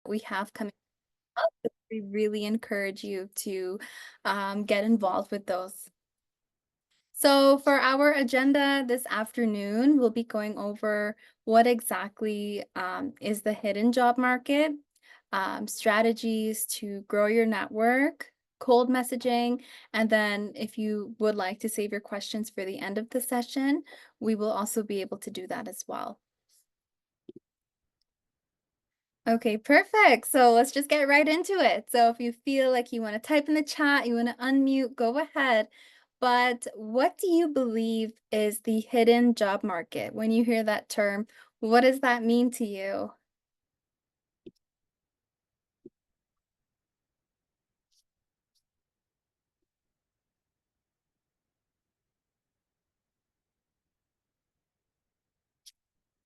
we have coming up. We really encourage you to get involved with those. So for our agenda this afternoon, we'll be going over what exactly is the hidden job market, strategies to grow your network, cold messaging, and then if you would like to save your questions for the end of the session, we will also be able to do that as well. Okay, perfect. So let's just get right into it. So if you feel like you want to type in the chat, you want to unmute, go ahead. But what do you believe is the hidden job market? When you hear that term, what does that mean to you?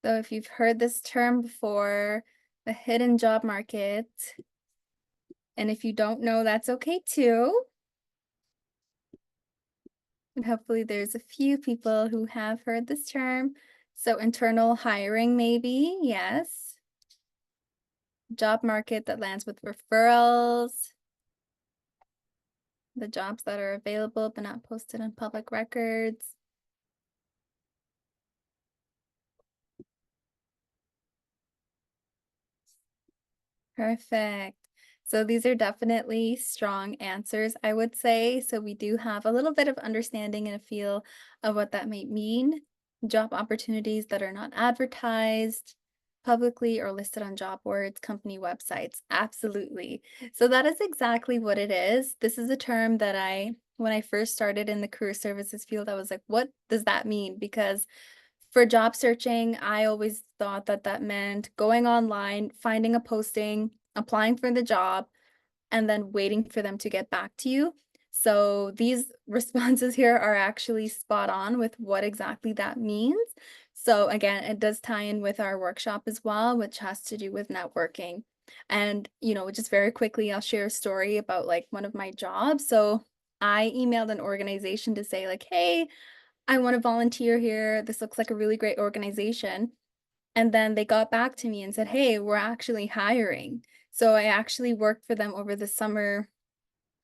So if you've heard this term before, the hidden job market, and if you don't know, that's okay too. And hopefully there's a few people who have heard this term. So internal hiring, maybe, yes. Job market that lands with referrals, the jobs that are available but not posted on public records. Perfect. So these are definitely strong answers, I would say. So we do have a little bit of understanding and a feel of what that might mean. Job opportunities that are not advertised publicly or listed on job boards, company websites. Absolutely. So that is exactly what it is. This is a term that when I first started in the career services field, I was like, what does that mean? Because for job searching, I always thought that that meant going online, finding a posting, applying for the job, and then waiting for them to get back to you. So these responses here are actually spot on with what exactly that means. So again, it does tie in with our workshop as well, which has to do with networking. And, just very quickly, I'll share a story about like one of my jobs. So I emailed an organization to say like, hey, I want to volunteer here. This looks like a really great organization. And then they got back to me and said, hey, we're actually hiring. So I actually worked for them over the summer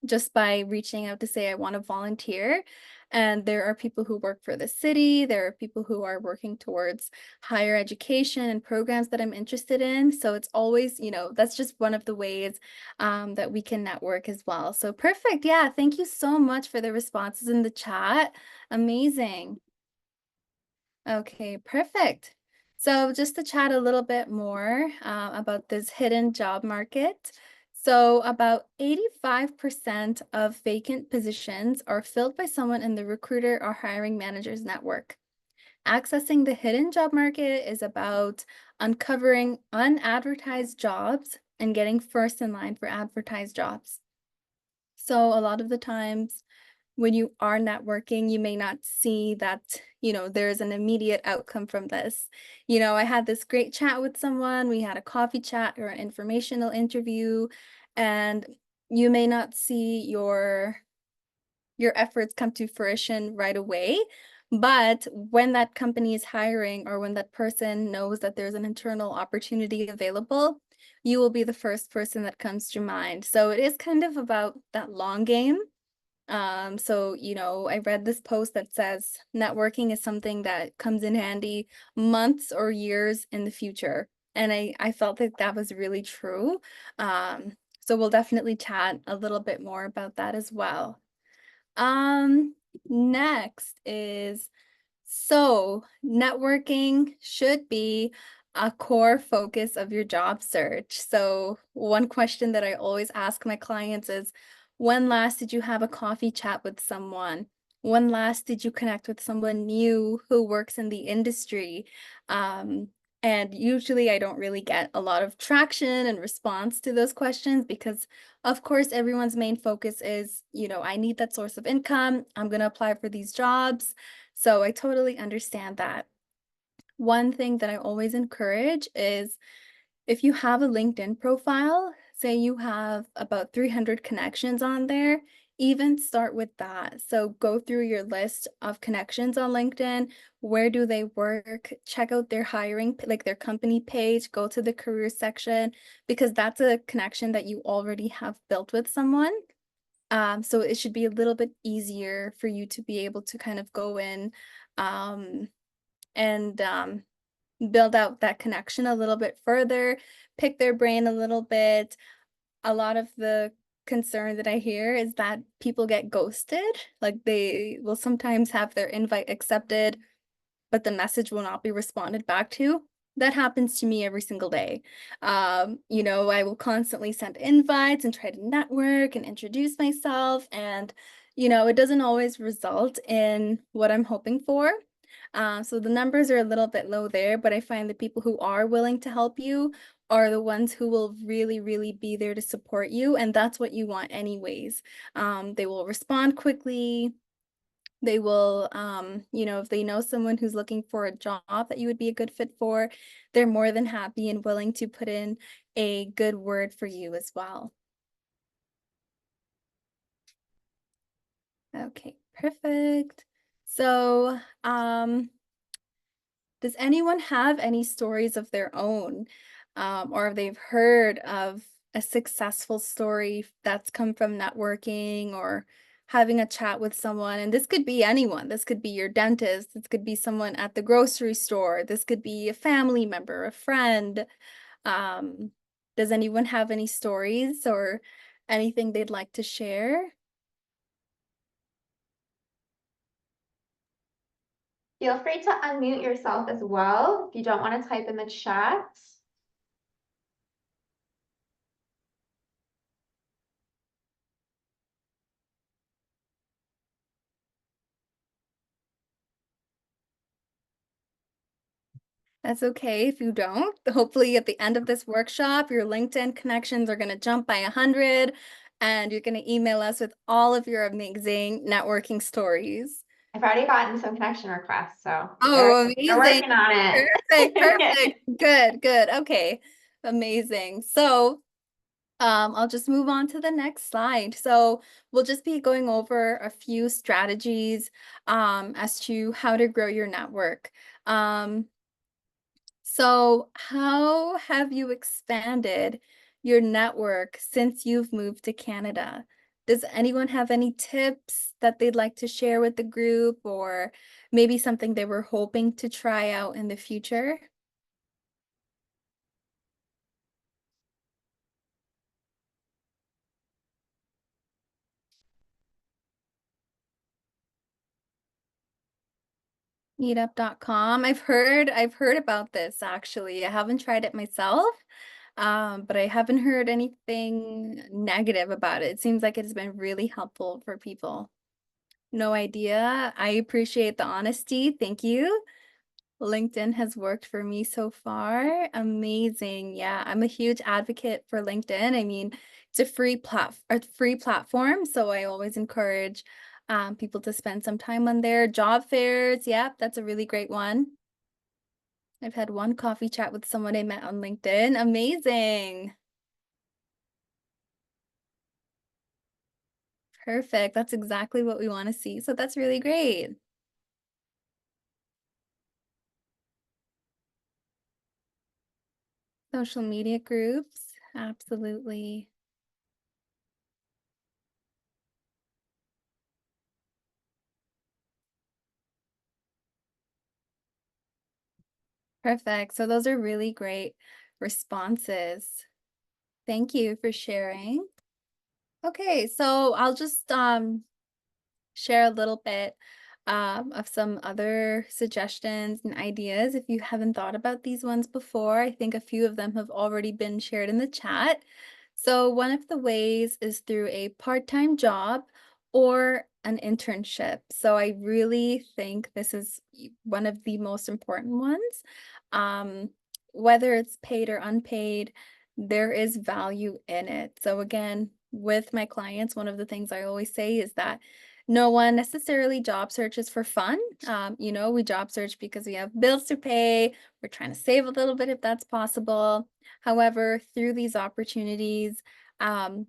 just by reaching out to say I want to volunteer. And there are people who work for the city, there are people who are working towards higher education and programs that I'm interested in. So it's always, that's just one of the ways that we can network as well. So perfect. Yeah. Thank you so much for the responses in the chat. Amazing. Okay, perfect. So just to chat a little bit more about this hidden job market. So about 85% of vacant positions are filled by someone in the recruiter or hiring manager's network. Accessing the hidden job market is about uncovering unadvertised jobs and getting first in line for advertised jobs. So a lot of the times when you are networking, you may not see that, there's an immediate outcome from this. I had this great chat with someone, we had a coffee chat or an informational interview, and you may not see your efforts come to fruition right away. But when that company is hiring or when that person knows that there's an internal opportunity available, you will be the first person that comes to mind. So it is kind of about that long game. So, I read this post that says networking is something that comes in handy months or years in the future. And I felt that that was really true. So we'll definitely chat a little bit more about that as well. Um, Next is, so networking should be a core focus of your job search. So one question that I always ask my clients is, when last did you have a coffee chat with someone? When last did you connect with someone new who works in the industry? And usually I don't really get a lot of traction and response to those questions because, of course, everyone's main focus is, I need that source of income. I'm going to apply for these jobs. So I totally understand that. One thing that I always encourage is if you have a LinkedIn profile, say you have about 300 connections on there, even start with that. So go through your list of connections on LinkedIn. Where do they work? Check out their hiring, like their company page, go to the career section, because that's a connection that you already have built with someone. So it should be a little bit easier for you to be able to kind of go in um, and build out that connection a little bit further, pick their brain a little bit. A lot of the concern that I hear is that people get ghosted. Like they will sometimes have their invite accepted, but the message will not be responded back to. That happens to me every single day. I will constantly send invites and try to network and introduce myself, and it doesn't always result in what I'm hoping for. So the numbers are a little bit low there, but I find the people who are willing to help you are the ones who will really, really be there to support you, and that's what you want anyways. They will respond quickly. They will, if they know someone who's looking for a job that you would be a good fit for, they're more than happy and willing to put in a good word for you as well. Okay, perfect. So, does anyone have any stories of their own, or they've heard of a successful story that's come from networking or having a chat with someone? And this could be anyone. This could be your dentist. This could be someone at the grocery store. This could be a family member, a friend. Um, does anyone have any stories or anything they'd like to share? Feel free to unmute yourself as well if you don't want to type in the chat. That's okay if you don't. Hopefully, at the end of this workshop, your LinkedIn connections are going to jump by 100, and you're going to email us with all of your amazing networking stories. I've already gotten some connection requests, so they're, Oh, they're amazing. working on Perfect, it. perfect. Good, good. Okay, amazing. So, I'll just move on to the next slide. So we'll just be going over a few strategies as to how to grow your network. Um, So, how have you expanded your network since you've moved to Canada? Does anyone have any tips that they'd like to share with the group, or maybe something they were hoping to try out in the future? Meetup.com. I've heard about this actually. I haven't tried it myself, but I haven't heard anything negative about it. It seems like it's been really helpful for people. No idea. I appreciate the honesty. Thank you. LinkedIn has worked for me so far. Amazing. Yeah, I'm a huge advocate for LinkedIn. I mean, it's a free platform, so I always encourage people to spend some time on there. Job fairs, yeah, that's a really great one. I've had one coffee chat with someone I met on LinkedIn. Amazing. Perfect. That's exactly what we want to see. So that's really great. Social media groups, absolutely. Perfect. So those are really great responses. Thank you for sharing. Okay, so I'll just share a little bit of some other suggestions and ideas if you haven't thought about these ones before. I think a few of them have already been shared in the chat. So, one of the ways is through a part time job or an internship. So, I really think this is one of the most important ones. Um, whether it's paid or unpaid, there is value in it. So, again, with my clients, one of the things I always say is that no one necessarily job searches for fun. We job search because we have bills to pay. We're trying to save a little bit if that's possible. However, through these opportunities, um,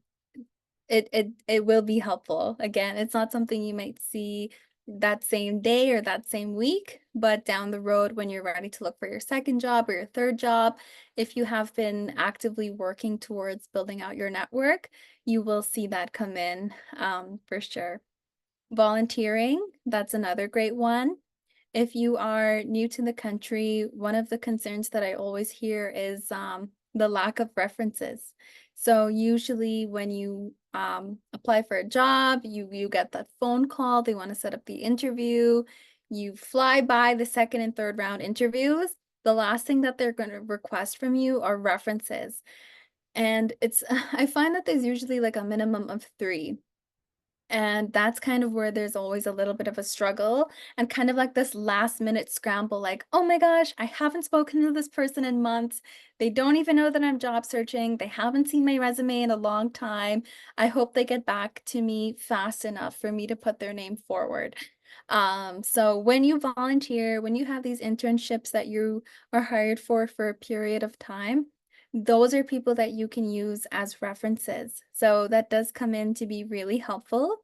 it will be helpful. Again, it's not something you might see that same day or that same week, but down the road when you're ready to look for your second job or your third job, if you have been actively working towards building out your network, you will see that come in, for sure. Volunteering, that's another great one. If you are new to the country, one of the concerns that I always hear is the lack of references. So usually when you apply for a job, you get that phone call, they want to set up the interview, you fly by the second and third round interviews. The last thing that they're going to request from you are references. And it's I find that there's usually like a minimum of three. And that's kind of where there's always a little bit of a struggle and kind of like this last minute scramble, like, oh my gosh, I haven't spoken to this person in months. They don't even know that I'm job searching. They haven't seen my resume in a long time. I hope they get back to me fast enough for me to put their name forward. So when you volunteer, when you have these internships that you are hired for a period of time, those are people that you can use as references. So that does come in to be really helpful.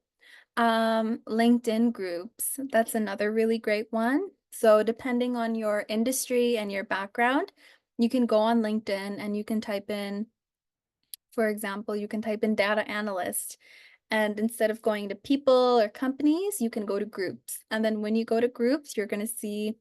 LinkedIn groups, that's another really great one. So depending on your industry and your background, you can go on LinkedIn and you can type in, for example, you can type in data analyst. And instead of going to people or companies, you can go to groups. And then when you go to groups, you're going to see,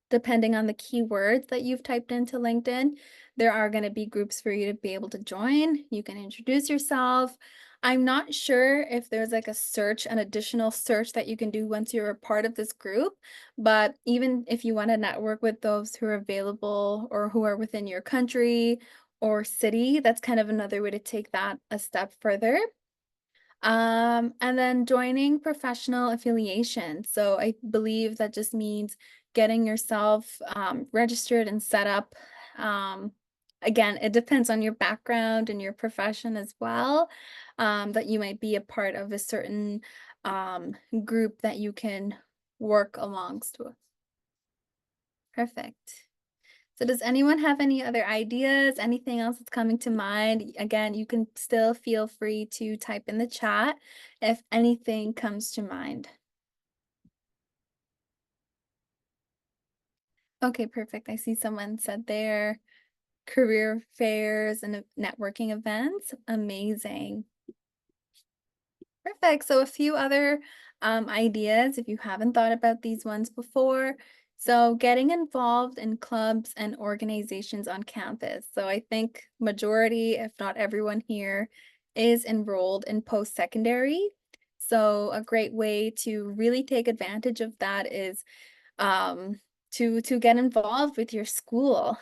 depending on the keywords that you've typed into LinkedIn, there are going to be groups for you to be able to join. You can introduce yourself. I'm not sure if there's like a search, an additional search that you can do once you're a part of this group, but even if you want to network with those who are available or who are within your country or city, that's kind of another way to take that a step further. And then joining professional affiliation. So I believe that just means getting yourself registered and set up. Um, Again, it depends on your background and your profession as well, that you might be a part of a certain group that you can work alongst with. Perfect. So does anyone have any other ideas? Anything else that's coming to mind? Again, you can still feel free to type in the chat if anything comes to mind. Okay, perfect. I see someone said their career fairs and networking events. Amazing. Perfect. So a few other ideas if you haven't thought about these ones before. So getting involved in clubs and organizations on campus. So I think majority, if not everyone here, is enrolled in post-secondary. So a great way to really take advantage of that is um, to get involved with your school.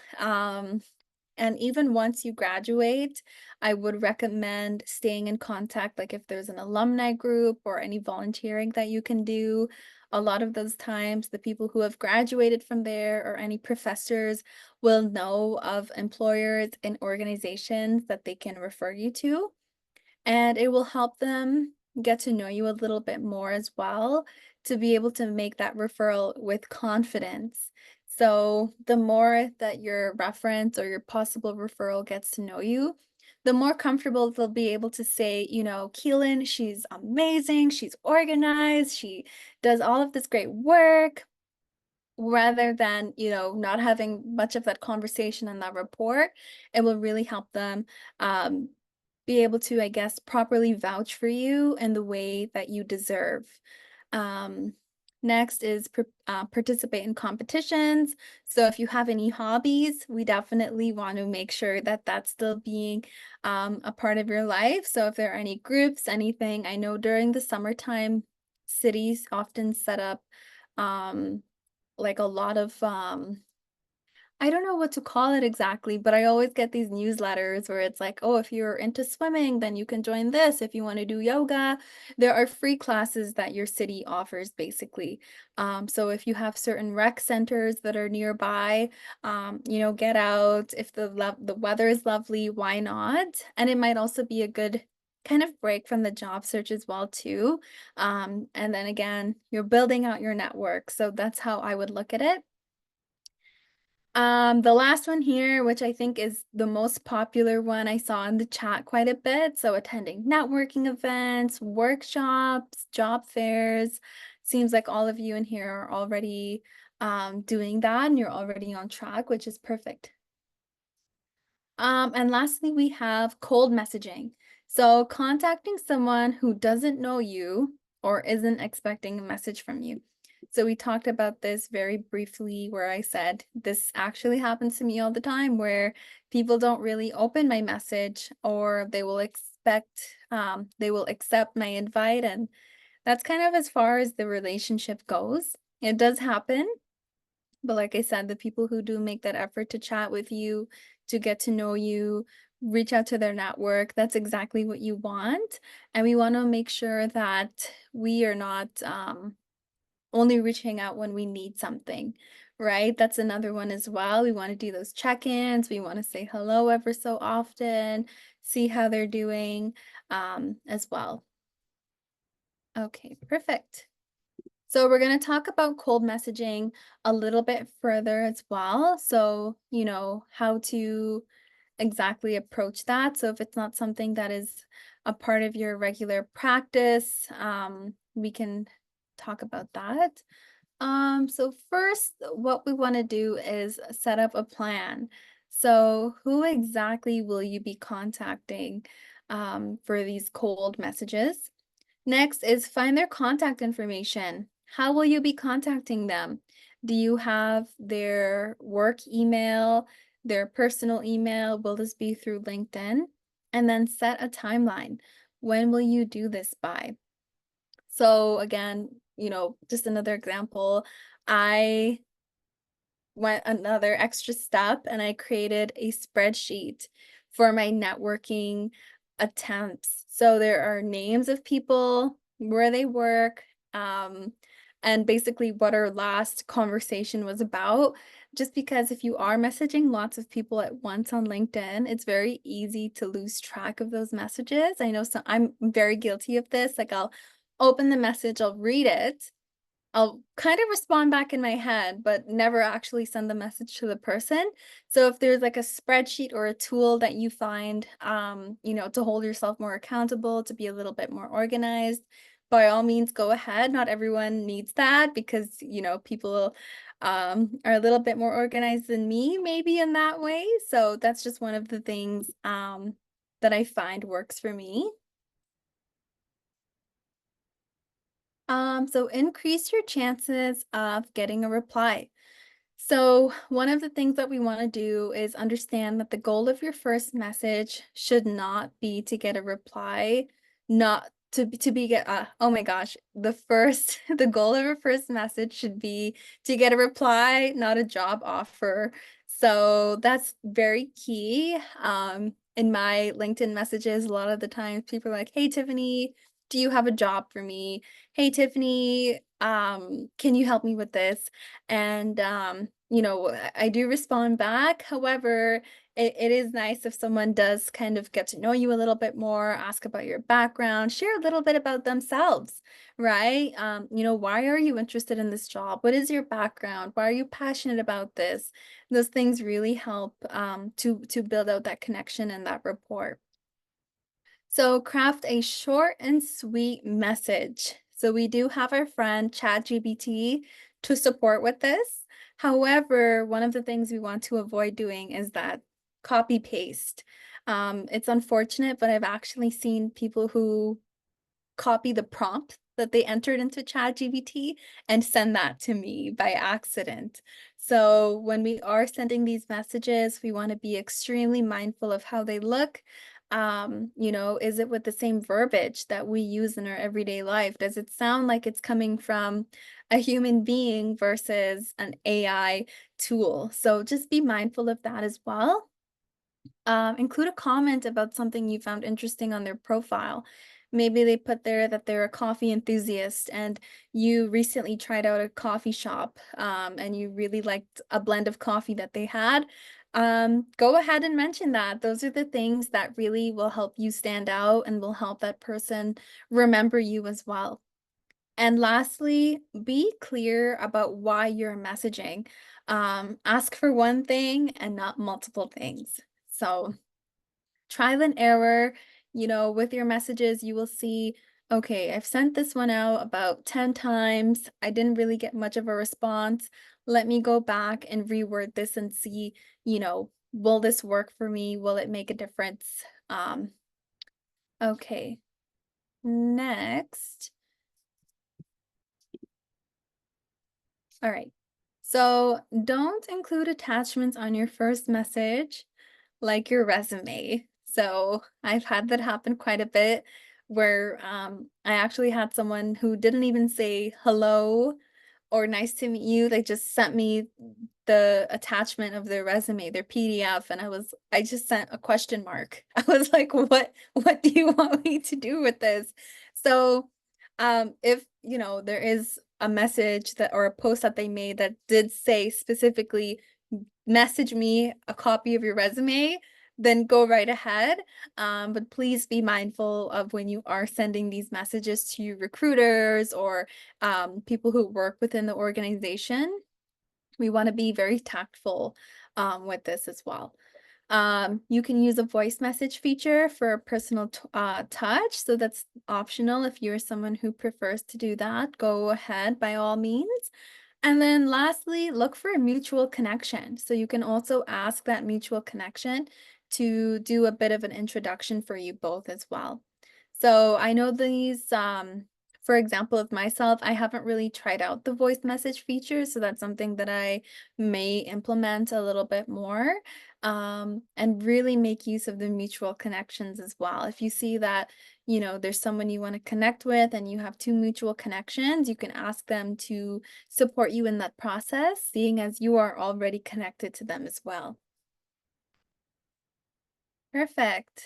And even once you graduate, I would recommend staying in contact, like if there's an alumni group or any volunteering that you can do. A lot of those times, the people who have graduated from there or any professors will know of employers and organizations that they can refer you to, and it will help them get to know you a little bit more as well to be able to make that referral with confidence. So, the more that your reference or your possible referral gets to know you, the more comfortable they'll be able to say, Keelan, she's amazing, she's organized, she does all of this great work, rather than, not having much of that conversation and that rapport. It will really help them um, be able to, I guess, properly vouch for you in the way that you deserve. Um, Next is participate in competitions. So if you have any hobbies, we definitely want to make sure that that's still being a part of your life. So if there are any groups, anything, I know during the summertime, cities often set up um, like a lot of I don't know what to call it exactly, but I always get these newsletters where it's like, oh, if you're into swimming, then you can join this. If you want to do yoga, there are free classes that your city offers basically. So if you have certain rec centers that are nearby, get out. If the weather is lovely, why not? And it might also be a good kind of break from the job search as well too. And then again, you're building out your network. So that's how I would look at it. The last one here, which I think is the most popular one I saw in the chat quite a bit. So attending networking events, workshops, job fairs. Seems like all of you in here are already doing that and you're already on track, which is perfect. And lastly, we have cold messaging. So contacting someone who doesn't know you or isn't expecting a message from you. So we talked about this very briefly where I said this actually happens to me all the time where people don't really open my message or they will accept my invite. And that's kind of as far as the relationship goes. It does happen, but like I said, the people who do make that effort to chat with you, to get to know you, reach out to their network, that's exactly what you want. And we want to make sure that we are not only reaching out when we need something, right? That's another one as well. We want to do those check ins. We want to say hello ever so often, see how they're doing as well. Okay, perfect. So we're going to talk about cold messaging a little bit further as well. So, how to exactly approach that. So if it's not something that is a part of your regular practice, we can talk about that. So first, what we want to do is set up a plan. So who exactly will you be contacting for these cold messages? Next is find their contact information. How will you be contacting them? Do you have their work email, their personal email? Will this be through LinkedIn? And then set a timeline. When will you do this by? So again, just another example. I went another extra step and I created a spreadsheet for my networking attempts. So there are names of people, where they work, and basically what our last conversation was about. Just because if you are messaging lots of people at once on LinkedIn, it's very easy to lose track of those messages. I know I'm very guilty of this. Like I'll open the message, I'll read it, I'll kind of respond back in my head, but never actually send the message to the person. So if there's like a spreadsheet or a tool that you find, to hold yourself more accountable, to be a little bit more organized, by all means, go ahead. Not everyone needs that because, people are a little bit more organized than me, maybe in that way. So that's just one of the things that I find works for me. So increase your chances of getting a reply. So, one of the things that we want to do is understand that the goal of your first message should not be to get a reply, not to be get oh my gosh, the goal of your first message should be to get a reply, not a job offer. So, that's very key. In my LinkedIn messages, a lot of the times people are like, "Hey Tiffany, do you have a job for me? Hey Tiffany, can you help me with this?" And I do respond back. However, it is nice if someone does kind of get to know you a little bit more, ask about your background, share a little bit about themselves, right? Why are you interested in this job? What is your background? Why are you passionate about this? Those things really help to build out that connection and that rapport. So craft a short and sweet message. So we do have our friend ChatGPT to support with this. However, one of the things we want to avoid doing is that copy paste. It's unfortunate, but I've actually seen people who copy the prompt that they entered into ChatGPT and send that to me by accident. So when we are sending these messages, we want to be extremely mindful of how they look. Is it with the same verbiage that we use in our everyday life? Does it sound like it's coming from a human being versus an AI tool? So just be mindful of that as well. Include a comment about something you found interesting on their profile. Maybe they put there that they're a coffee enthusiast and you recently tried out a coffee shop and you really liked a blend of coffee that they had. Go ahead and mention that. Those are the things that really will help you stand out and will help that person remember you as well. And lastly, be clear about why you're messaging. Ask for one thing and not multiple things. So trial and error, with your messages, you will see, okay, I've sent this one out about 10 times. I didn't really get much of a response. Let me go back and reword this and see, will this work for me? Will it make a difference? Um, okay, next. All right. So don't include attachments on your first message, like your resume. So I've had that happen quite a bit where I actually had someone who didn't even say hello or nice to meet you. They just sent me the attachment of their resume, their PDF, and I just sent a question mark. I was like, what do you want me to do with this? So if there is a message that or a post that they made that did say specifically message me a copy of your resume, then go right ahead. But please be mindful of when you are sending these messages to recruiters or people who work within the organization. We want to be very tactful with this as well. You can use a voice message feature for a personal touch. So that's optional. If you're someone who prefers to do that, go ahead by all means. And then lastly, look for a mutual connection. So you can also ask that mutual connection to do a bit of an introduction for you both as well. So I know these, for example, of myself, I haven't really tried out the voice message feature. So that's something that I may implement a little bit more and really make use of the mutual connections as well. If you see that, there's someone you want to connect with and you have two mutual connections, you can ask them to support you in that process, seeing as you are already connected to them as well. Perfect.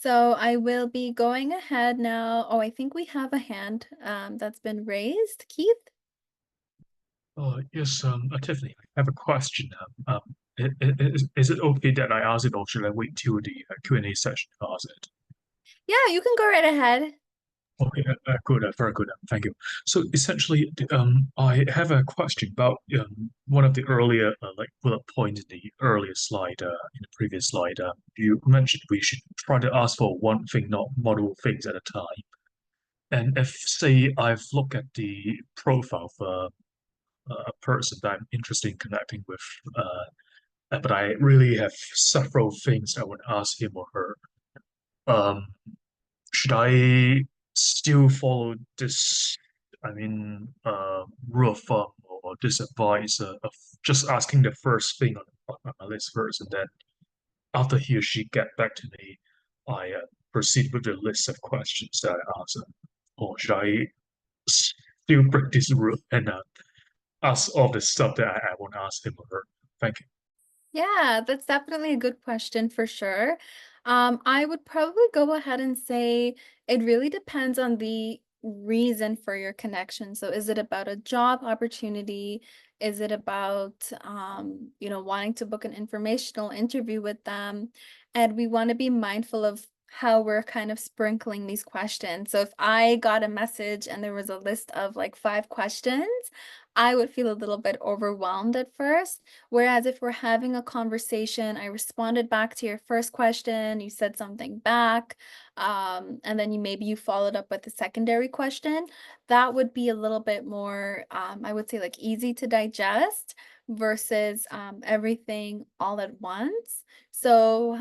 So I will be going ahead now. Oh, I think we have a hand that's been raised. Keith? Yes, Tiffany, I have a question. Is it okay that I ask it, or should I wait till the Q&A session to ask it? Yeah, you can go right ahead. Okay, good, very good. Thank you. So essentially, I have a question about one of the earlier like bullet points in the earlier slide, in the previous slide. You mentioned we should try to ask for one thing, not multiple things at a time. And if, say, I've looked at the profile of a person that I'm interested in connecting with, but I really have several things I would ask him or her. Um, should I still follow this, rule of thumb or this advice of just asking the first thing on my list first, and then after he or she get back to me, I proceed with the list of questions that I ask them? Or should I still break this rule and ask all the stuff that I want to ask him or her? Thank you. Yeah, that's definitely a good question for sure. I would probably go ahead and say it really depends on the reason for your connection. So is it about a job opportunity? Is it about wanting to book an informational interview with them? And we want to be mindful of how we're kind of sprinkling these questions. So if I got a message and there was a list of like 5 questions, I would feel a little bit overwhelmed at first. Whereas if we're having a conversation, I responded back to your first question, you said something back, and then maybe you followed up with a secondary question, that would be a little bit more, I would say like easy to digest versus everything all at once. So,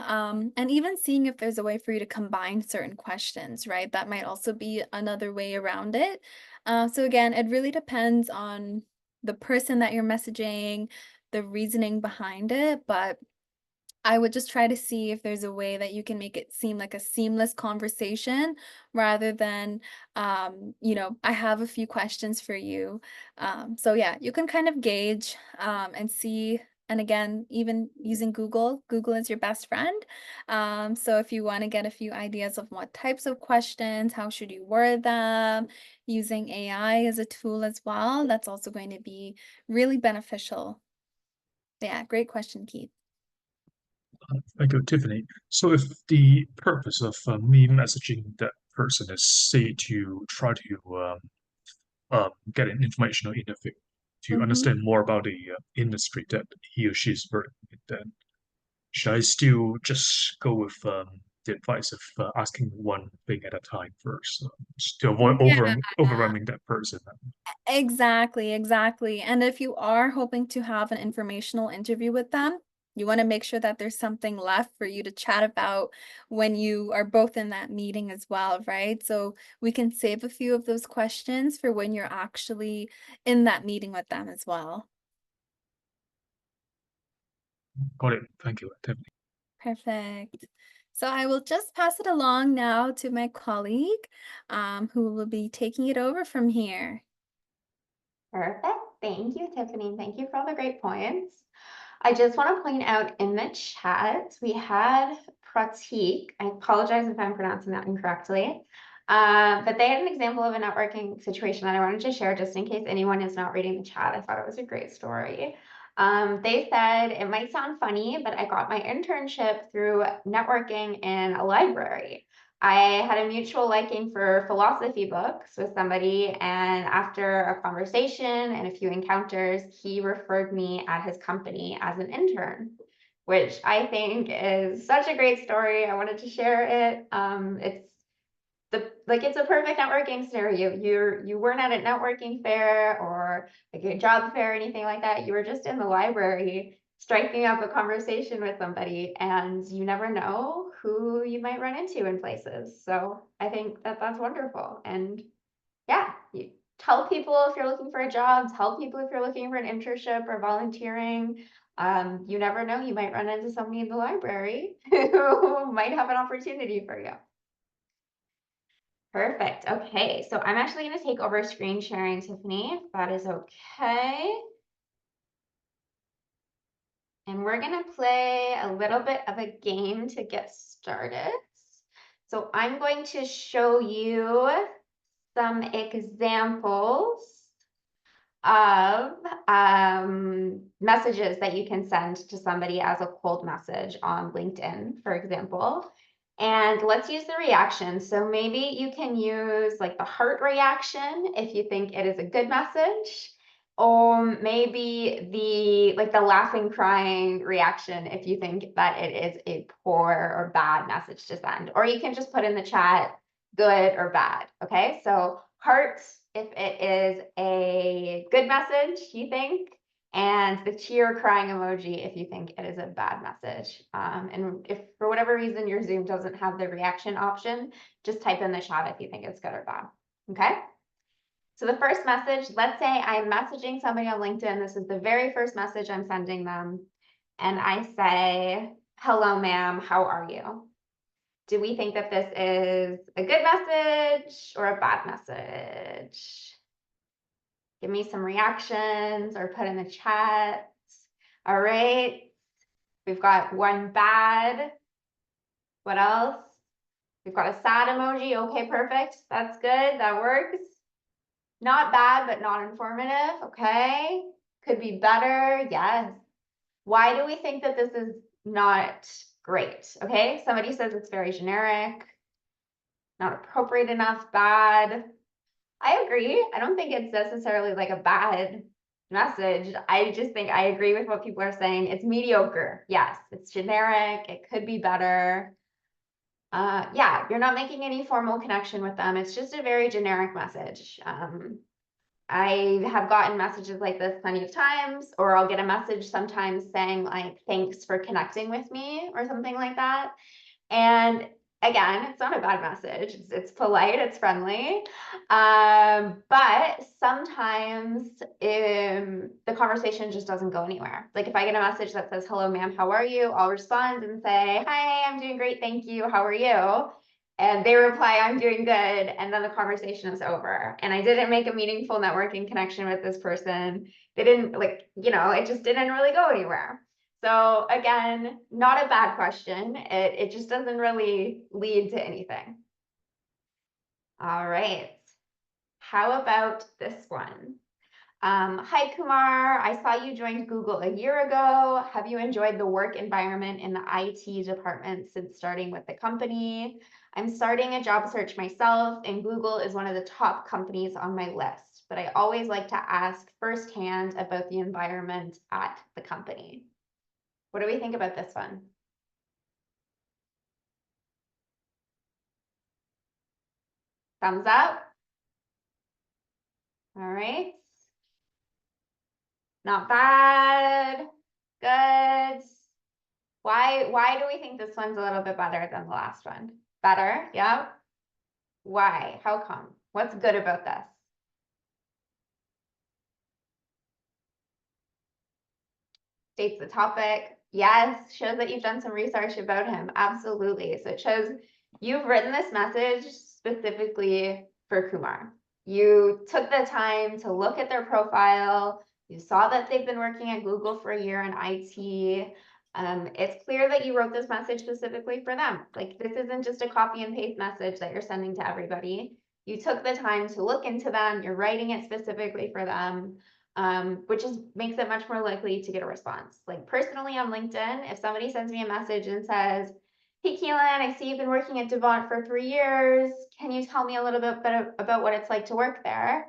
and even seeing if there's a way for you to combine certain questions, right? That might also be another way around it. So again, it really depends on the person that you're messaging, the reasoning behind it, but I would just try to see if there's a way that you can make it seem like a seamless conversation rather than, I have a few questions for you. So yeah, you can kind of gauge and see. And again, even using Google, Google is your best friend. So if you want to get a few ideas of what types of questions, how should you word them, using AI as a tool as well, that's also going to be really beneficial. Yeah, great question, Keith. Thank you, Tiffany. So, if the purpose of me messaging that person is, say, to try to get an informational interview to Mhm. understand more about the industry that he or she's working in, then should I still just go with the advice of asking one thing at a time first, just to avoid Yeah. overwhelming that person? Exactly, exactly. And if you are hoping to have an informational interview with them, you want to make sure that there's something left for you to chat about when you are both in that meeting as well, right? So we can save a few of those questions for when you're actually in that meeting with them as well. Got it. Thank you, Tiffany. Perfect. So I will just pass it along now to my colleague, who will be taking it over from here. Perfect. Thank you, Tiffany. Thank you for all the great points. I just want to point out in the chat, we had Pratik. I apologize if I'm pronouncing that incorrectly. But they had an example of a networking situation that I wanted to share just in case anyone is not reading the chat. I thought it was a great story. They said, it might sound funny, but I got my internship through networking in a library. I had a mutual liking for philosophy books with somebody, and after a conversation and a few encounters, he referred me at his company as an intern, which I think is such a great story. I wanted to share it. It's a perfect networking scenario. You weren't at a networking fair or like a job fair or anything like that. You were just in the library striking up a conversation with somebody, and you never know who you might run into in places. So I think that that's wonderful. And yeah, you tell people if you're looking for a job, tell people if you're looking for an internship or volunteering. You never know, you might run into somebody in the library who might have an opportunity for you. Perfect. Okay, so I'm actually going to take over screen sharing, Tiffany, if that is okay. And we're going to play a little bit of a game to get started. So I'm going to show you some examples of messages that you can send to somebody as a cold message on LinkedIn, for example. And let's use the reaction. So maybe you can use like the heart reaction if you think it is a good message, or maybe the laughing, crying reaction if you think that it is a poor or bad message to send. Or you can just put in the chat good or bad. Okay, so heart if it is a good message, you think, and the cheer crying emoji if you think it is a bad message. And if for whatever reason your Zoom doesn't have the reaction option, just type in the chat if you think it's good or bad. Okay. So the first message, let's say I'm messaging somebody on LinkedIn. This is the very first message I'm sending them. And I say, hello, ma'am, how are you? Do we think that this is a good message or a bad message? Give me some reactions or put in the chat. All right. We've got one bad. What else? We've got a sad emoji. Okay, perfect. That's good. That works. Not bad, but not informative. Okay. Could be better. Yes. Why do we think that this is not great? Okay. Somebody says it's very generic, not appropriate enough, bad. I agree. I don't think it's necessarily like a bad message. I just think I agree with what people are saying. It's mediocre. Yes, it's generic. It could be better. Yeah, you're not making any formal connection with them. It's just a very generic message. I have gotten messages like this plenty of times, or I'll get a message sometimes saying like, thanks for connecting with me or something like that. And again, it's not a bad message. It's polite, it's friendly. But sometimes the conversation just doesn't go anywhere. Like if I get a message that says, hello, ma'am, how are you? I'll respond and say, hi, I'm doing great. Thank you. How are you? And they reply, I'm doing good. And then the conversation is over. And I didn't make a meaningful networking connection with this person. They didn't it just didn't really go anywhere. So again, not a bad question. It just doesn't really lead to anything. All right. How about this one? Hi, Kumar. I saw you joined Google a year ago. Have you enjoyed the work environment in the IT department since starting with the company? I'm starting a job search myself, and Google is one of the top companies on my list, but I always like to ask firsthand about the environment at the company. What do we think about this one? Thumbs up. All right. Not bad. Good. Why do we think this one's a little bit better than the last one? Better? Yep. Why? How come? What's good about this? States the topic. Yes. Shows that you've done some research about him. Absolutely. So it shows you've written this message specifically for Kumar. You took the time to look at their profile. You saw that they've been working at Google for a year in IT. It's clear that you wrote this message specifically for them. Like, this isn't just a copy and paste message that you're sending to everybody. You took the time to look into them. You're writing it specifically for them, which makes it much more likely to get a response. Like, personally on LinkedIn, if somebody sends me a message and says, "Hey, Keelan, I see you've been working at Devant for 3 years. Can you tell me a little bit about what it's like to work there?"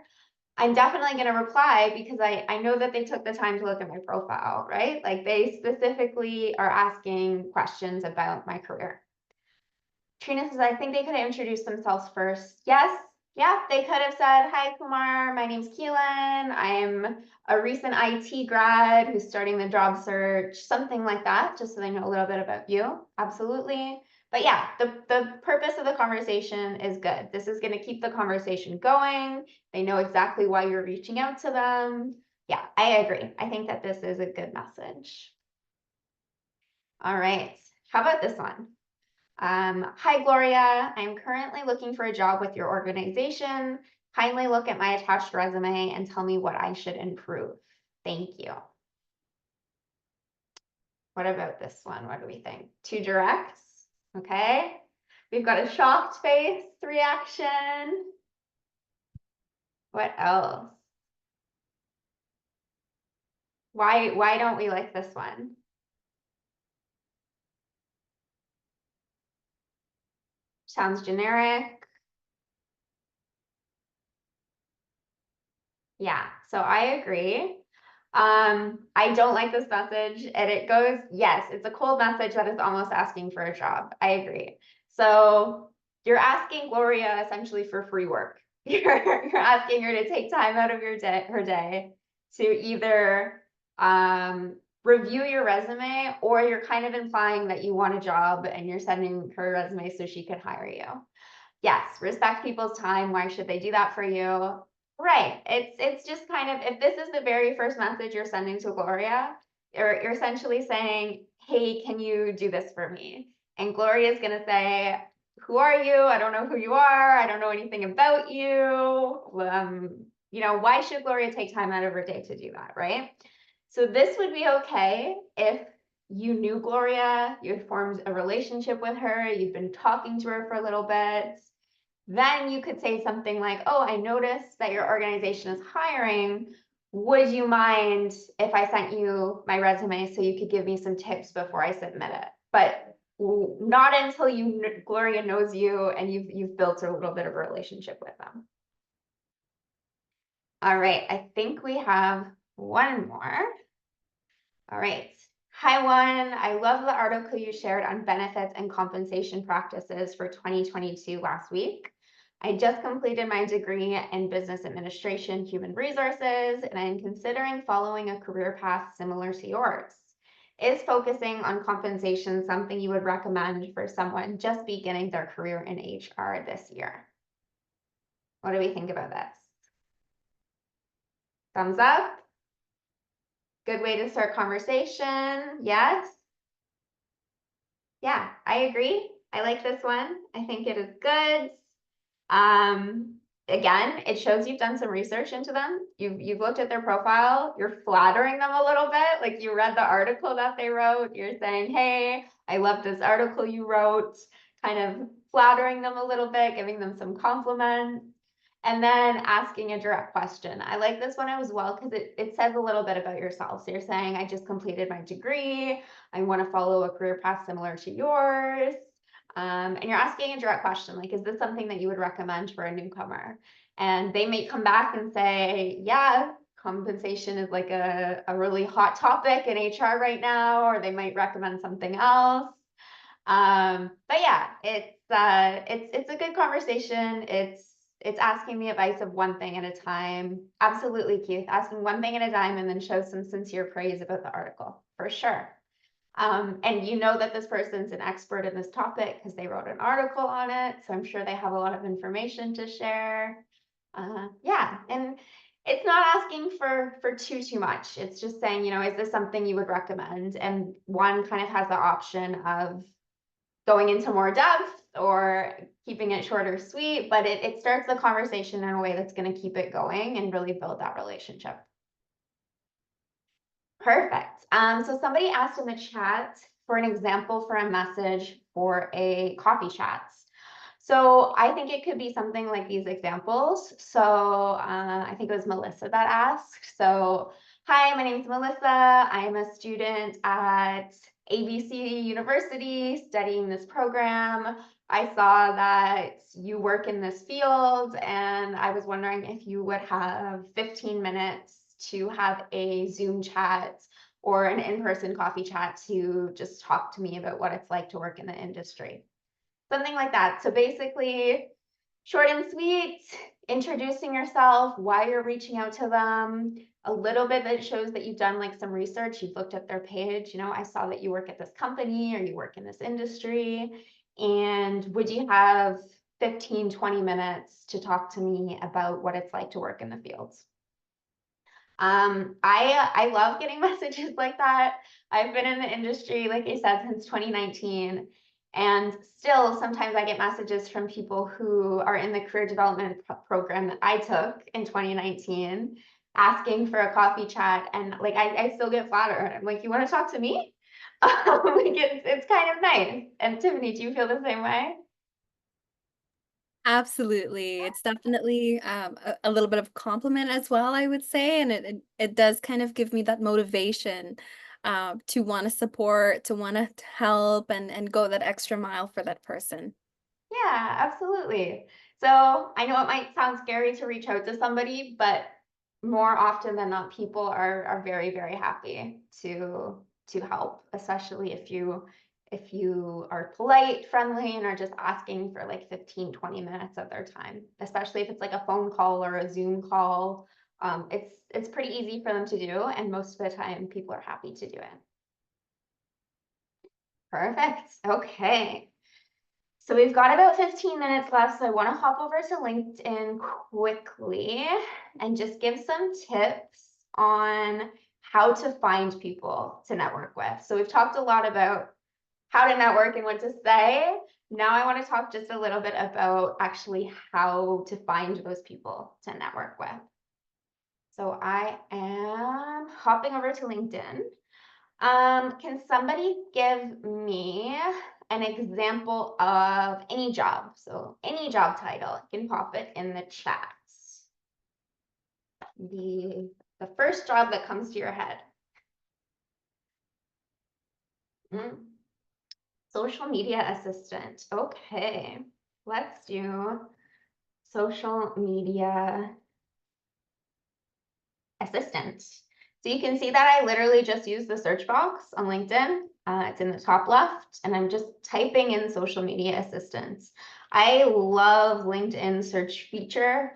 I'm definitely going to reply because I know that they took the time to look at my profile, right? Like, they specifically are asking questions about my career. Trina says, I think they could have introduced themselves first. Yes, yeah, they could have said, "Hi, Kumar, my name's Keelan. I'm a recent IT grad who's starting the job search," something like that, just so they know a little bit about you. Absolutely. But yeah, the purpose of the conversation is good. This is going to keep the conversation going. They know exactly why you're reaching out to them. Yeah, I agree. I think that this is a good message. All right. How about this one? Hi, Gloria. I'm currently looking for a job with your organization. Kindly look at my attached resume and tell me what I should improve. Thank you. What about this one? What do we think? Too direct? Okay. We've got a shocked face reaction. What else? Why don't we like this one? Sounds generic. Yeah, so I agree. I don't like this message, and it goes, yes, it's a cold message that is almost asking for a job. I agree. So you're asking Gloria essentially for free work. You're asking her to take time out of her day to either review your resume, or you're kind of implying that you want a job and you're sending her resume so she can hire you. Yes, respect people's time. Why should they do that for you? Right. It's just kind of, if this is the very first message you're sending to Gloria, you're essentially saying, "Hey, can you do this for me?" And Gloria is going to say, "Who are you? I don't know who you are. I don't know anything about you." Why should Gloria take time out of her day to do that, right? So this would be okay if you knew Gloria, you had formed a relationship with her, you've been talking to her for a little bit. Then you could say something like, "Oh, I noticed that your organization is hiring. Would you mind if I sent you my resume so you could give me some tips before I submit it?" But not until Gloria knows you and you've built a little bit of a relationship with them. All right, I think we have one more. All right. Hi, one. I love the article you shared on benefits and compensation practices for 2022 last week. I just completed my degree in business administration, human resources, and I'm considering following a career path similar to yours. Is focusing on compensation something you would recommend for someone just beginning their career in HR this year? What do we think about this? Thumbs up? Good way to start conversation. Yes? Yeah, I agree. I like this one. I think it is good. Again, it shows you've done some research into them. You've looked at their profile. You're flattering them a little bit. Like, you read the article that they wrote. You're saying, "Hey, I love this article you wrote," kind of flattering them a little bit, giving them some compliments. And then asking a direct question. I like this one as well because it says a little bit about yourself. So you're saying, I just completed my degree. I want to follow a career path similar to yours. And you're asking a direct question, like, is this something that you would recommend for a newcomer? And they may come back and say, yeah, compensation is like a really hot topic in HR right now, or they might recommend something else. But yeah, it's a good conversation. It's asking the advice of one thing at a time. Absolutely, Keith. Asking one thing at a time and then show some sincere praise about the article, for sure. And you know that this person's an expert in this topic because they wrote an article on it. So I'm sure they have a lot of information to share. Yeah, and it's not asking for too much. It's just saying, you know, is this something you would recommend? And one kind of has the option of going into more depth or keeping it short or sweet, but it starts the conversation in a way that's going to keep it going and really build that relationship. Perfect. So somebody asked in the chat for an example for a message for a coffee chat. So I think it could be something like these examples. So I think it was Melissa that asked. So, hi, my name is Melissa. I'm a student at ABC University studying this program. I saw that you work in this field, and I was wondering if you would have 15 minutes to have a Zoom chat or an in-person coffee chat to just talk to me about what it's like to work in the industry. Something like that. So basically, short and sweet, introducing yourself, why you're reaching out to them, a little bit that shows that you've done like some research, you've looked at their page, you know, I saw that you work at this company or you work in this industry, and would you have 15, 20 minutes to talk to me about what it's like to work in the fields? I love getting messages like that. I've been in the industry, like I said, since 2019. And still, sometimes I get messages from people who are in the career development program that I took in 2019, asking for a coffee chat. And like, I still get flattered. I'm like, you want to talk to me? Like it's kind of nice. And Tiffany, do you feel the same way? Absolutely. It's definitely a little bit of compliment as well, I would say. And it does kind of give me that motivation to want to support, to want to help and go that extra mile for that person. Yeah, absolutely. So I know it might sound scary to reach out to somebody, but more often than not, people are very, very happy to help, especially if you are polite, friendly, and are just asking for like 15, 20 minutes of their time, especially if it's like a phone call or a Zoom call. It's pretty easy for them to do, and most of the time people are happy to do it. Perfect. Okay. So we've got about 15 minutes left, so I want to hop over to LinkedIn quickly and just give some tips on how to find people to network with. So we've talked a lot about how to network and what to say. Now I want to talk just a little bit about actually how to find those people to network with. So I am hopping over to LinkedIn. Can somebody give me an example of any job? So any job title, you can pop it in the chat. The first job that comes to your head. Social media assistant. Okay, let's do social media assistant. So you can see that I literally just used the search box on LinkedIn. It's in the top left, and I'm just typing in social media assistants. I love LinkedIn search feature.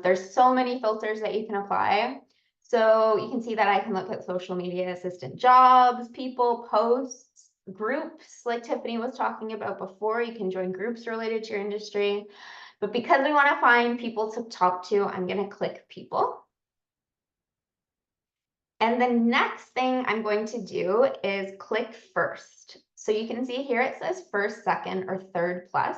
There's so many filters that you can apply. So you can see that I can look at social media assistant jobs, people, posts, groups, like Tiffany was talking about before. You can join groups related to your industry. But because we want to find people to talk to, I'm going to click people. And the next thing I'm going to do is click first. So you can see here it says first, second, or third plus.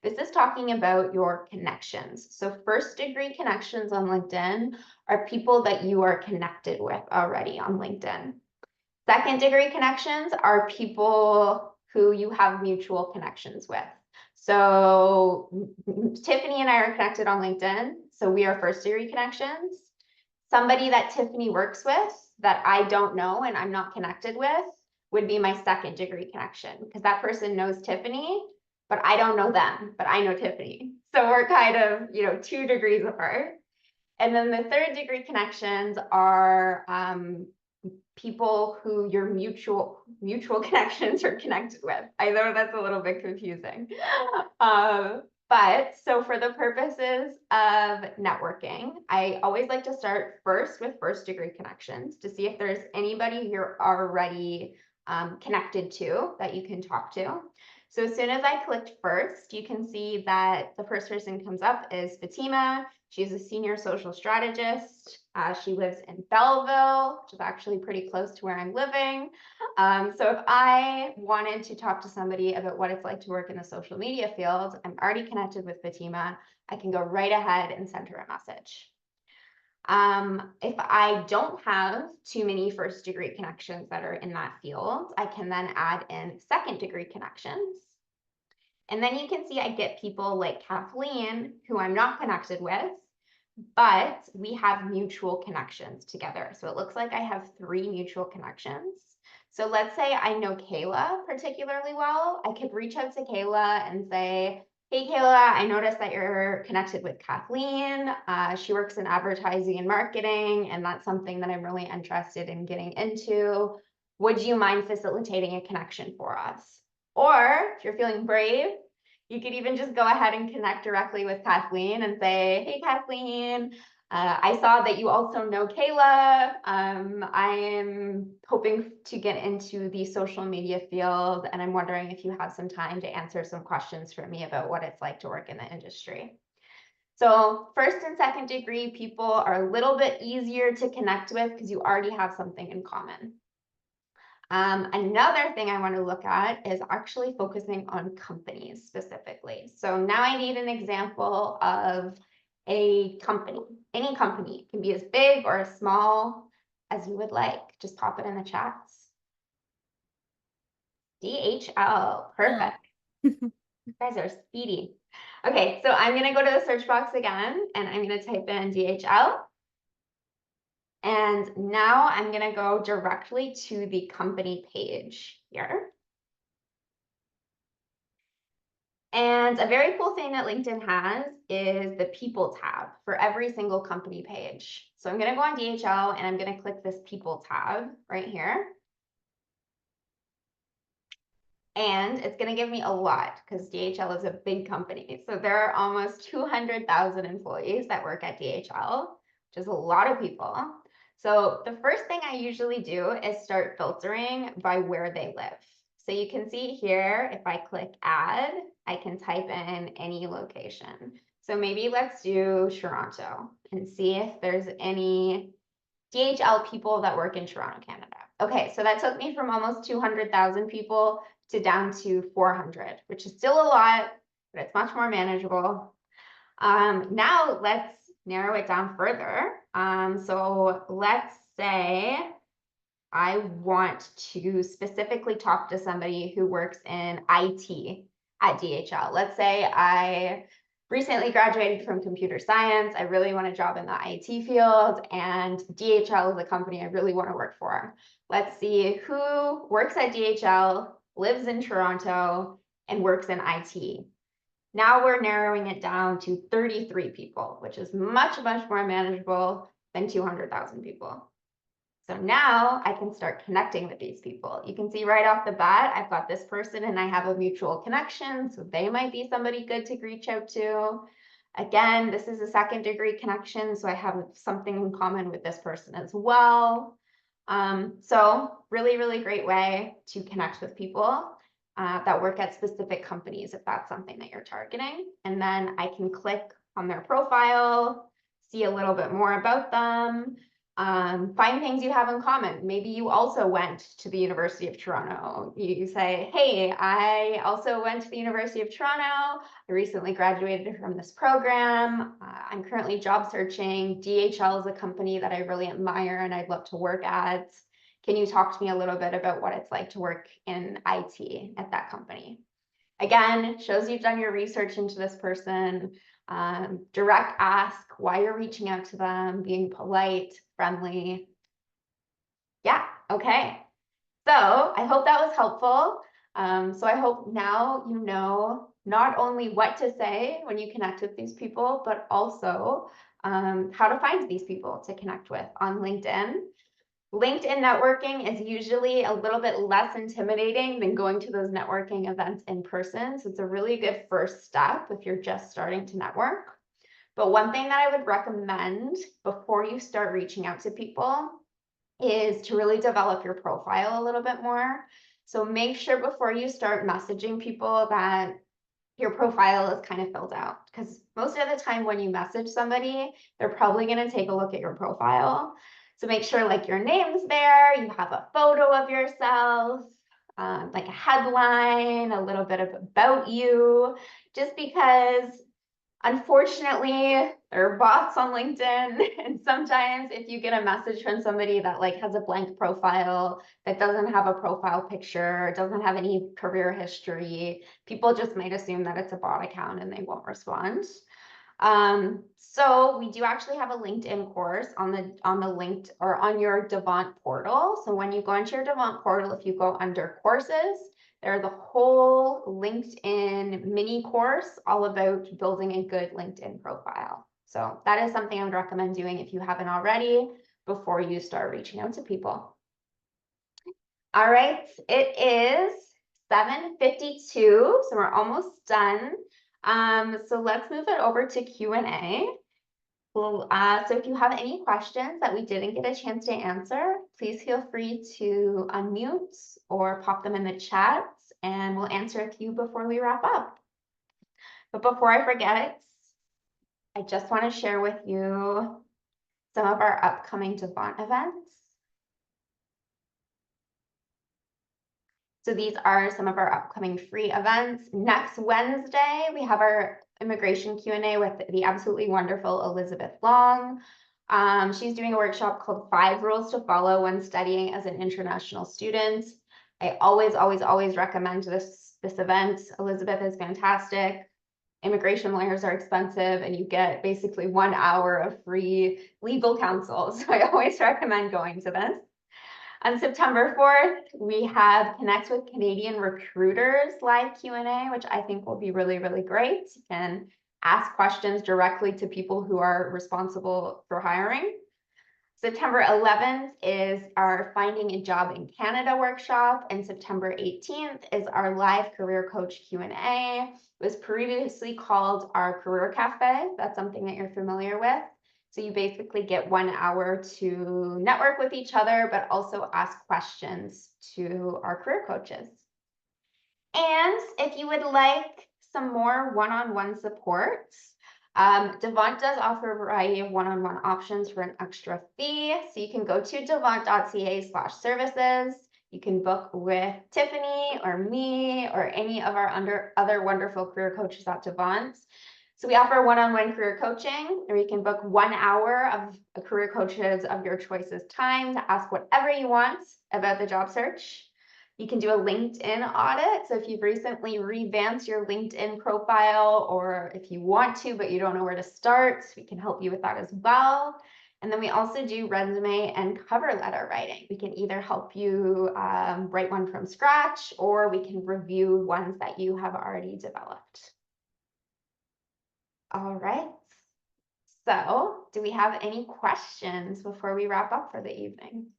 This is talking about your connections. So first degree connections on LinkedIn are people that you are connected with already on LinkedIn. Second degree connections are people who you have mutual connections with. So Tiffany and I are connected on LinkedIn. So we are first degree connections. Somebody that Tiffany works with that I don't know and I'm not connected with would be my second degree connection, because that person knows Tiffany, but I don't know them, but I know Tiffany. So we're kind of, 2 degrees apart. And then the third degree connections are people who your mutual connections are connected with. I know that's a little bit confusing. But so for the purposes of networking, I always like to start first with first degree connections to see if there's anybody you're already connected to that you can talk to. So as soon as I clicked first, you can see that the first person comes up is Fatima. She's a senior social strategist. She lives in Belleville, which is actually pretty close to where I'm living. So if I wanted to talk to somebody about what it's like to work in the social media field, I'm already connected with Fatima. I can go right ahead and send her a message. If I don't have too many first degree connections that are in that field, I can then add in second degree connections. And then you can see I get people like Kathleen, who I'm not connected with, but we have mutual connections together. So it looks like I have 3 mutual connections. So let's say I know Kayla particularly well. I could reach out to Kayla and say, hey, Kayla, I noticed that you're connected with Kathleen. She works in advertising and marketing, and that's something that I'm really interested in getting into. Would you mind facilitating a connection for us? Or if you're feeling brave, you could even just go ahead and connect directly with Kathleen and say, hey, Kathleen, I saw that you also know Kayla. I am hoping to get into the social media field, and I'm wondering if you have some time to answer some questions for me about what it's like to work in the industry. So first and second degree people are a little bit easier to connect with because you already have something in common. Another thing I want to look at is actually focusing on companies specifically. So now I need an example of a company. Any company. It can be as big or as small as you would like. Just pop it in the chats. DHL. Yeah. Perfect. You guys are speedy. Okay, so I'm going to go to the search box again, and I'm going to type in DHL. And now I'm going to go directly to the company page here. And a very cool thing that LinkedIn has is the People tab for every single company page. So I'm going to go on DHL and I'm going to click this People tab right here. And it's going to give me a lot because DHL is a big company. So there are almost 200,000 employees that work at DHL, which is a lot of people. So the first thing I usually do is start filtering by where they live. So you can see here, if I click add, I can type in any location. So maybe let's do Toronto and see if there's any DHL people that work in Toronto, Canada. Okay, so that took me from almost 200,000 people to down to 400, which is still a lot, but it's much more manageable. Now let's narrow it down further. So let's say I want to specifically talk to somebody who works in IT at DHL. Let's say I recently graduated from computer science. I really want a job in the IT field, and DHL is a company I really want to work for. Let's see who works at DHL, lives in Toronto, and works in IT. Now we're narrowing it down to 33 people, which is much, much more manageable than 200,000 people. So now I can start connecting with these people. You can see right off the bat, I've got this person and I have a mutual connection. So they might be somebody good to reach out to. Again, this is a second degree connection. So I have something in common with this person as well. So really, really great way to connect with people that work at specific companies if that's something that you're targeting. And then I can click on their profile, see a little bit more about them. Find things you have in common. Maybe you also went to the University of Toronto. You say, hey, I also went to the University of Toronto. I recently graduated from this program. I'm currently job searching. DHL is a company that I really admire and I'd love to work at. Can you talk to me a little bit about what it's like to work in IT at that company? Again, shows you've done your research into this person. Direct ask why you're reaching out to them, being polite, friendly. Yeah, okay. So I hope that was helpful. So I hope now you know not only what to say when you connect with these people, but also how to find these people to connect with on LinkedIn. LinkedIn networking is usually a little bit less intimidating than going to those networking events in person. So it's a really good first step if you're just starting to network. But one thing that I would recommend before you start reaching out to people is to really develop your profile a little bit more. So make sure before you start messaging people that your profile is kind of filled out, because most of the time when you message somebody, they're probably going to take a look at your profile. So make sure like your name's there, you have a photo of yourself, like a headline, a little bit about you, just because unfortunately, there are bots on LinkedIn, and sometimes if you get a message from somebody that like has a blank profile, that doesn't have a profile picture, doesn't have any career history, people just might assume that it's a bot account and they won't respond. So we do actually have a LinkedIn course on the linked or on your Devant portal. So when you go into your Devant portal, if you go under courses, there's a whole LinkedIn mini course all about building a good LinkedIn profile. So that is something I would recommend doing if you haven't already before you start reaching out to people. All right, it is 7:52, so we're almost done. So let's move it over to Q&A. Well, so if you have any questions that we didn't get a chance to answer, please feel free to unmute or pop them in the chat, and we'll answer a few before we wrap up. But before I forget, I just want to share with you some of our upcoming Devant events. So these are some of our upcoming free events. Next Wednesday, we have our immigration Q&A with the absolutely wonderful Elizabeth Long. She's doing a workshop called 5 Rules to Follow When Studying as an International Student. I always recommend this event. Elizabeth is fantastic. Immigration lawyers are expensive, and you get basically 1 hour of free legal counsel. So I always recommend going to this. On September 4th, we have Connect with Canadian Recruiters live Q&A, which I think will be really, really great. You can ask questions directly to people who are responsible for hiring. September 11th is our Finding a Job in Canada workshop, and September 18th is our live career coach Q&A. It was previously called our Career Cafe. That's something that you're familiar with. So you basically get 1 hour to network with each other, but also ask questions to our career coaches. And if you would like some more one-on-one support, Devant does offer a variety of one-on-one options for an extra fee. So you can go to devant.ca/services. You can book with Tiffany or me or any of our other wonderful career coaches at Devant. So we offer one-on-one career coaching, or you can book 1 hour of a career coach's of your choice's time to ask whatever you want about the job search. You can do a LinkedIn audit. So if you've recently revamped your LinkedIn profile, or if you want to, but you don't know where to start, we can help you with that as well. And then we also do resume and cover letter writing. We can either help you write one from scratch, or we can review ones that you have already developed. All right. So do we have any questions before we wrap up for the evening?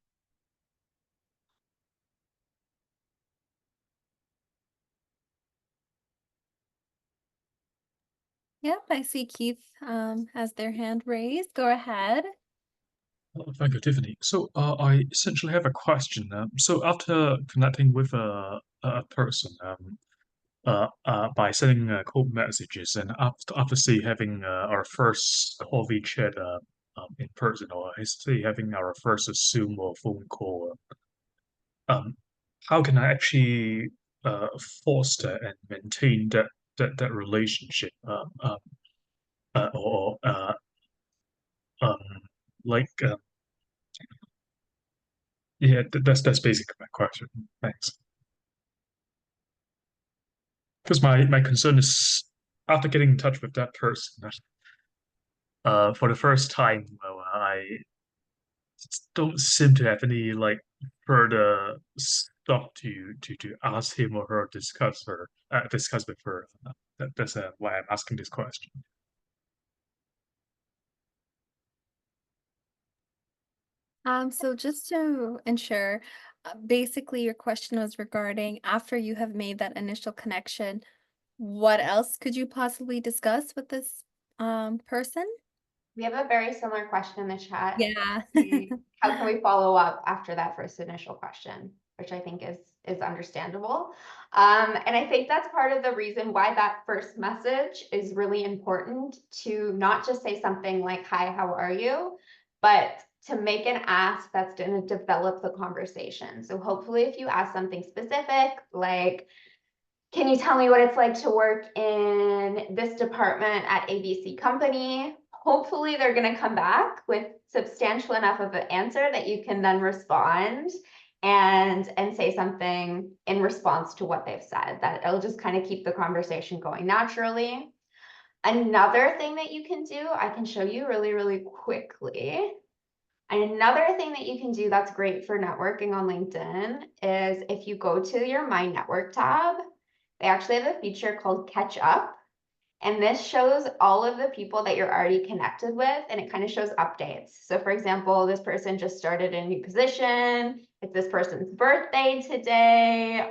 Yep, I see Keith has their hand raised. Go ahead. Thank you, Tiffany. So I essentially have a question. So after connecting with a person by sending cold messages, and after say having our first coffee chat in person, or say having our first Zoom or phone call, um, how can I actually foster and maintain that relationship? Or um, like yeah, that's basically my question. Thanks. Because my concern is after getting in touch with that person, for the first time, well, I don't seem to have any like further stuff to ask him or her discuss with her. That's why I'm asking this question. So just to ensure, basically your question was regarding after you have made that initial connection, what else could you possibly discuss with this person? We have a very similar question in the chat. Yeah. How can we follow up after that first initial question, which I think is understandable. And I think that's part of the reason why that first message is really important, to not just say something like, hi, how are you? But to make an ask that's going to develop the conversation. So hopefully if you ask something specific, like, can you tell me what it's like to work in this department at ABC company? Hopefully they're going to come back with substantial enough of an answer that you can then respond and say something in response to what they've said. That it'll just kind of keep the conversation going naturally. Another thing that you can do, I can show you really, really quickly. Another thing that you can do that's great for networking on LinkedIn is if you go to your My Network tab, they actually have a feature called Catch Up. And this shows all of the people that you're already connected with, and it kind of shows updates. So for example, this person just started a new position. It's this person's birthday today.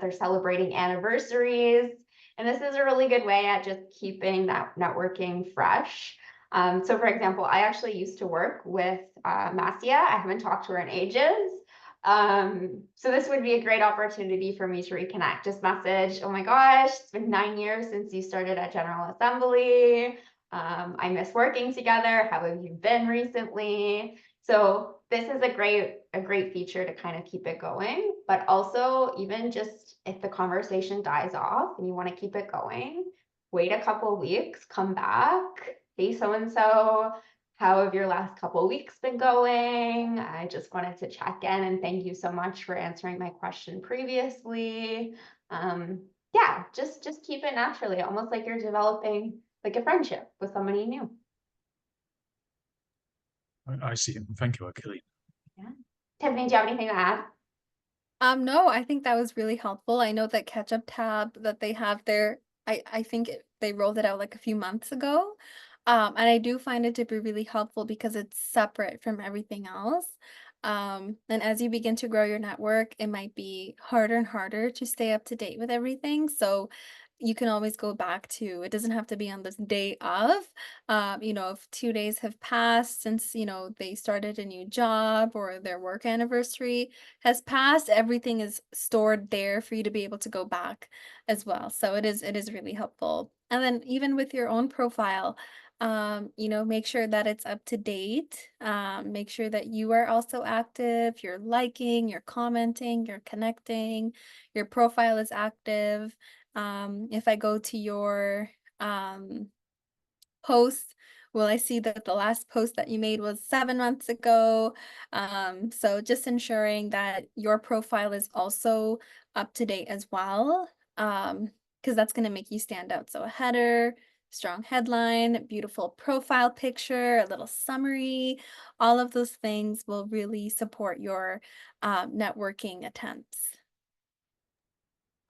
They're celebrating anniversaries. And this is a really good way at just keeping that networking fresh. So for example, I actually used to work with Masia. I haven't talked to her in ages. So this would be a great opportunity for me to reconnect. Just message, oh my gosh, it's been 9 years since you started at General Assembly. I miss working together. How have you been recently? So this is a great feature to kind of keep it going, but also even just if the conversation dies off and you want to keep it going, wait a couple weeks, come back. Hey, so-and-so, how have your last couple of weeks been going? I just wanted to check in and thank you so much for answering my question previously. Yeah, just keep it naturally, almost like you're developing like a friendship with somebody new. I see. Thank you, Achille. Yeah. Tiffany, do you have anything to add? No, I think that was really helpful. I know that catch-up tab that they have there, I think they rolled it out like a few months ago. And I do find it to be really helpful because it's separate from everything else. And as you begin to grow your network, it might be harder and harder to stay up to date with everything. So you can always go back to, it doesn't have to be on this day of, if 2 days have passed since, they started a new job or their work anniversary has passed, everything is stored there for you to be able to go back as well. So it is really helpful. And then even with your own profile, make sure that it's up to date. Make sure that you are also active, you're liking, you're commenting, you're connecting, your profile is active. If I go to your post, well, I see that the last post that you made was 7 months ago. So just ensuring that your profile is also up to date as well, because that's going to make you stand out. So a header, strong headline, beautiful profile picture, a little summary, all of those things will really support your networking attempts.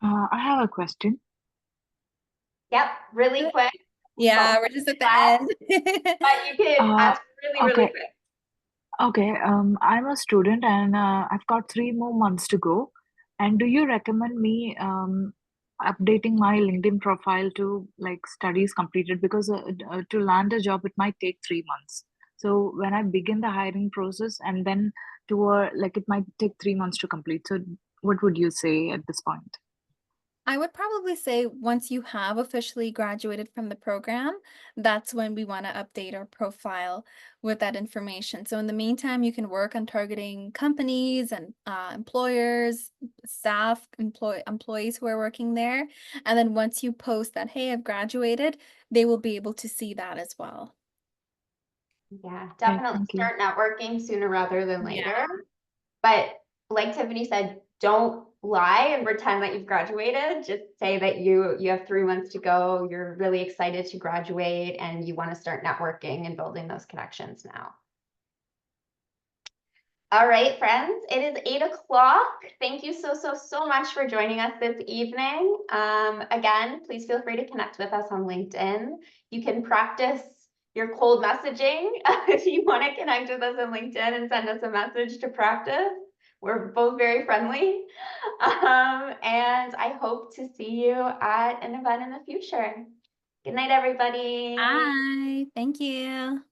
I have a question. Yep, really quick. Yeah, Don't we're just at the fast, end. but you can Uh, answer really okay, quick. okay. I'm a student and I've got 3 more months to go. And do you recommend me updating my LinkedIn profile to like studies completed? Because to land a job, it might take 3 months. So when I begin the hiring process and then like it might take 3 months to complete. So what would you say at this point? I would probably say once you have officially graduated from the program, that's when we want to update our profile with that information. So in the meantime, you can work on targeting companies and employers, employees who are working there. And then once you post that, hey, I've graduated, they will be able to see that as well. Yeah, Okay, definitely thank you. start networking sooner rather than Yeah. later. But like Tiffany said, don't lie and pretend that you've graduated. Just say that you have 3 months to go. You're really excited to graduate and you want to start networking and building those connections now. All right, friends, it is 8 o'clock. Thank you so much for joining us this evening. Again, please feel free to connect with us on LinkedIn. You can practice your cold messaging if you want to connect with us on LinkedIn and send us a message to practice. We're both very friendly. And I hope to see you at an event in the future. Good night, everybody. Bye. Thank you.